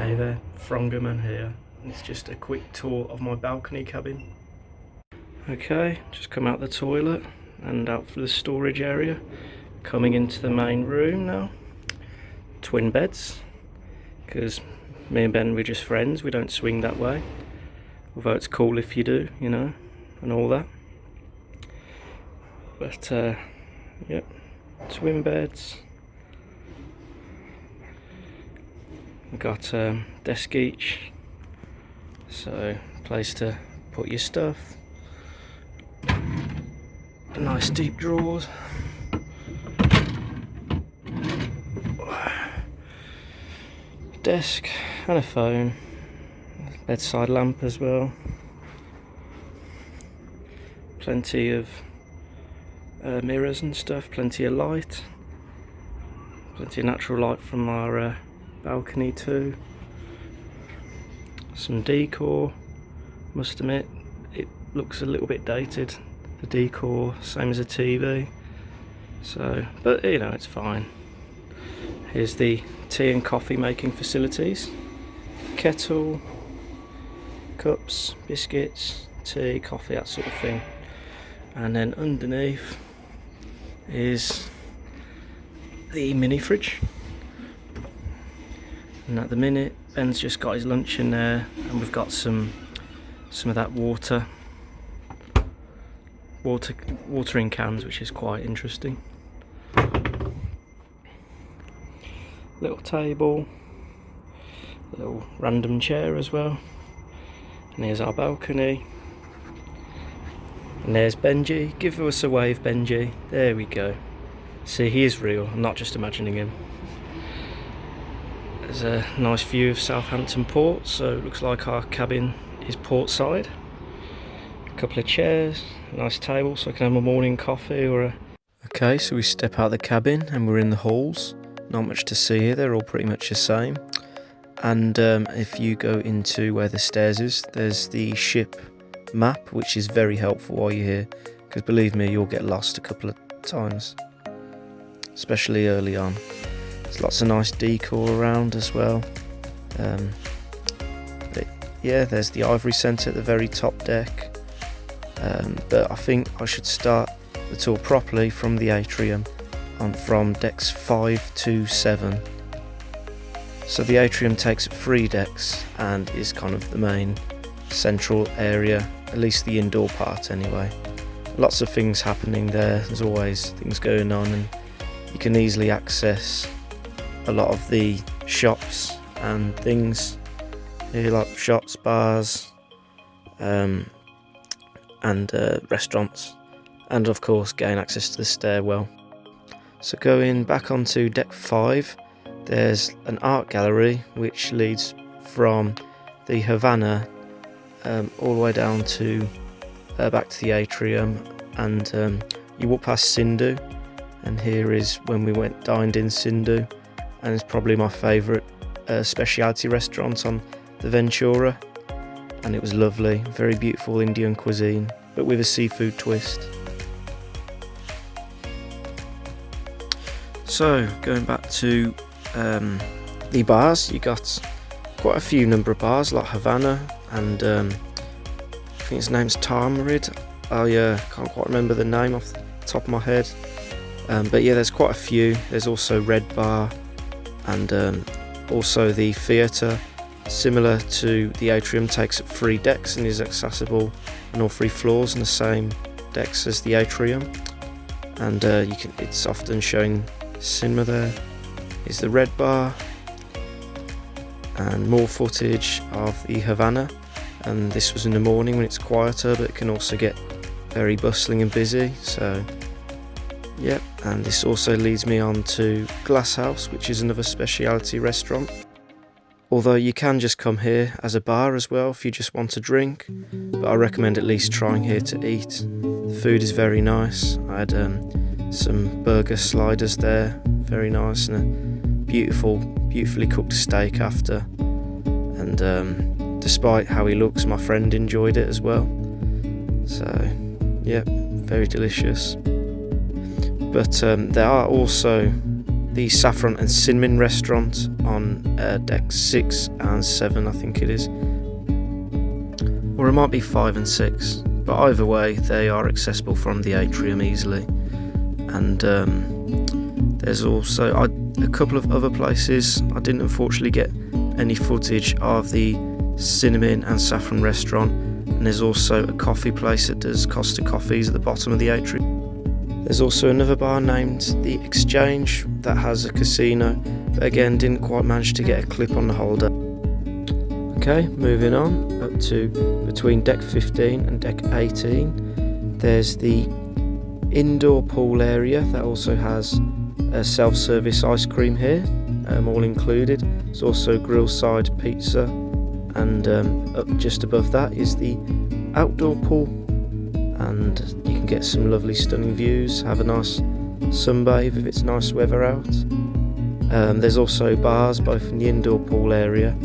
Hey there, Throngow here. It's just a quick tour of my balcony cabin. Okay, just come out the toilet and out for the storage area. Coming into the main room now. Twin beds, because me and Ben, we're just friends, we don't swing that way. Although it's cool if you do, you know, and all that. But, yep, twin beds. We've got desk each, so place to put your stuff. Nice deep drawers. Desk and a phone. Bedside lamp as well. Plenty of mirrors and stuff, plenty of light. Plenty of natural light from our balcony too. Some decor, must admit it looks a little bit dated, the decor, same as a TV, so, but you know, it's fine. Here's the tea and coffee making facilities, kettle, cups, biscuits, tea, coffee, that sort of thing. And then underneath is the mini fridge. And at the minute, Ben's just got his lunch in there, and we've got some of that watering cans, which is quite interesting. Little table, little random chair as well. And here's our balcony. And there's Benji. Give us a wave, Benji. There we go. See, he is real. I'm not just imagining him. There's a nice view of Southampton Port, so it looks like our cabin is port side. A couple of chairs, a nice table so I can have my morning coffee or a... Okay, so we step out of the cabin and we're in the halls. Not much to see here, they're all pretty much the same. And if you go into where the stairs is, there's the ship map, which is very helpful while you're here, because believe me, you'll get lost a couple of times, especially early on. There's lots of nice decor around as well. Yeah, there's the Ivory Centre at the very top deck. But I think I should start the tour properly from the atrium, from decks 5 to 7. So the atrium takes 3 decks and is kind of the main central area, at least the indoor part anyway. Lots of things happening there, there's always things going on, and you can easily access a lot of the shops and things here, like shops, bars, and restaurants, and of course gain access to the stairwell. So going back onto deck 5, there's an art gallery which leads from the Havana all the way down to back to the atrium, and you walk past Sindhu, and here is when we dined in Sindhu, and it's probably my favourite specialty restaurant on the Ventura, and it was lovely, very beautiful Indian cuisine but with a seafood twist. So going back to the bars, you got quite a few number of bars like Havana and I think his name's Tamarind. I can't quite remember the name off the top of my head, but yeah, there's quite a few. There's also Red Bar, and also the theatre, similar to the atrium, takes up 3 decks and is accessible on all 3 floors and the same decks as the atrium. And it's often showing cinema there. Is the Red Bar, and more footage of the Havana, and this was in the morning when it's quieter, but it can also get very bustling and busy, so yep. And this also leads me on to Glasshouse, which is another specialty restaurant, although you can just come here as a bar as well if you just want a drink, but I recommend at least trying here to eat. The food is very nice. I had some burger sliders there, very nice, and a beautifully cooked steak after, and despite how he looks, my friend enjoyed it as well, so yeah, very delicious. But there are also the Saffron and Cinnamon restaurant on deck 6 and 7, I think it is, or it might be 5 and 6, but either way they are accessible from the atrium easily. And there's also a couple of other places. I didn't unfortunately get any footage of the Cinnamon and Saffron restaurant, and there's also a coffee place that does Costa coffees at the bottom of the atrium. There's also another bar named the Exchange that has a casino, but again didn't quite manage to get a clip on the whole day. Okay, moving on up to between deck 15 and deck 18, there's the indoor pool area that also has a self-service ice cream here, all included. There's also grill side pizza, and up just above that is the outdoor pool, and you can get some lovely stunning views, have a nice sunbathe if it's nice weather out. There's also bars both in the indoor pool area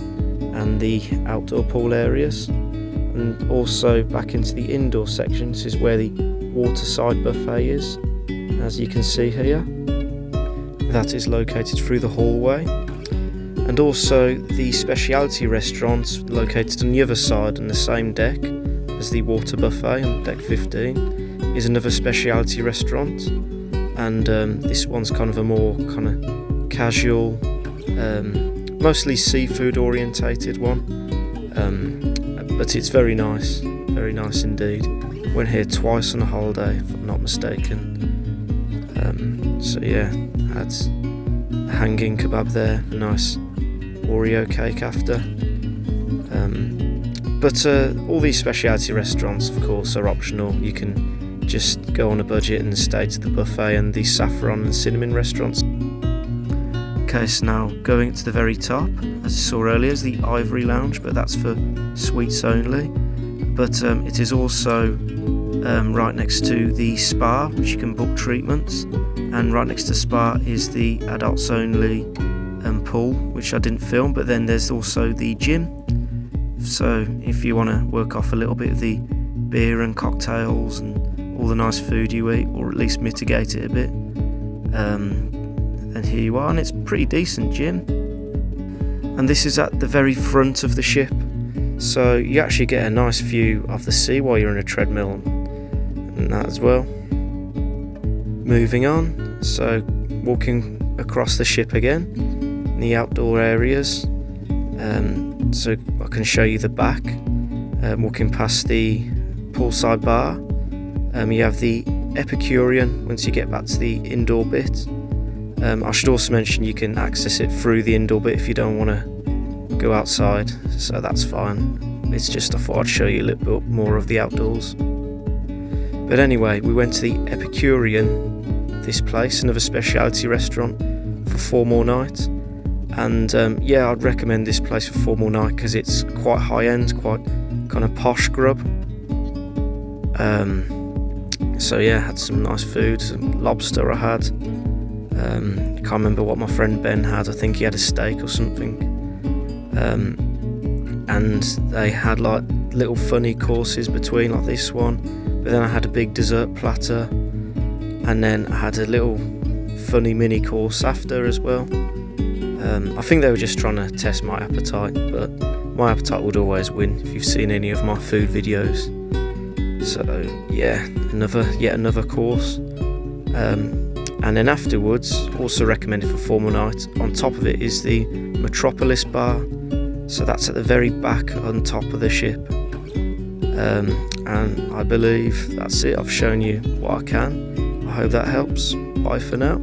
and the outdoor pool areas, and also back into the indoor section. This is where the Waterside Buffet is, as you can see here. That is located through the hallway, and also the specialty restaurant located on the other side on the same deck as the Water Buffet on deck 15 is another specialty restaurant, and this one's kind of a more kind of casual, mostly seafood orientated one, but it's very nice indeed. Went here twice on a holiday if I'm not mistaken. So yeah, had a hanging kebab there, a nice Oreo cake after. But all these specialty restaurants of course are optional. You can just go on a budget and stay to the buffet and the Saffron and Cinnamon restaurants. Okay, so now going to the very top, as you saw earlier, is the Ivory Lounge, but that's for suites only. But it is also right next to the spa, which you can book treatments, and right next to spa is the adults only pool, which I didn't film, but then there's also the gym. So if you want to work off a little bit of the beer and cocktails and all the nice food you eat, or at least mitigate it a bit, then here you are, and it's a pretty decent gym. And this is at the very front of the ship, so you actually get a nice view of the sea while you're in a treadmill and that as well. Moving on, so walking across the ship again, in the outdoor areas, so I can show you the back. Walking past the poolside bar, you have the Epicurean once you get back to the indoor bit. I should also mention you can access it through the indoor bit if you don't want to go outside, so that's fine. It's just I thought I'd show you a little bit more of the outdoors. But anyway, we went to the Epicurean, this place, another specialty restaurant, for 4 more nights. And yeah, I'd recommend this place for 4 more nights because it's quite high end, quite kind of posh grub. So yeah, had some nice food, some lobster I had. Can't remember what my friend Ben had. I think he had a steak or something. And they had like little funny courses between, like this one. But then I had a big dessert platter, and then I had a little funny mini course after as well. I think they were just trying to test my appetite, but my appetite would always win if you've seen any of my food videos. So yeah, yet another course. And then afterwards, also recommended for 4 more nights, on top of it is the Metropolis bar. So that's at the very back on top of the ship. And I believe that's it. I've shown you what I can. I hope that helps. Bye for now.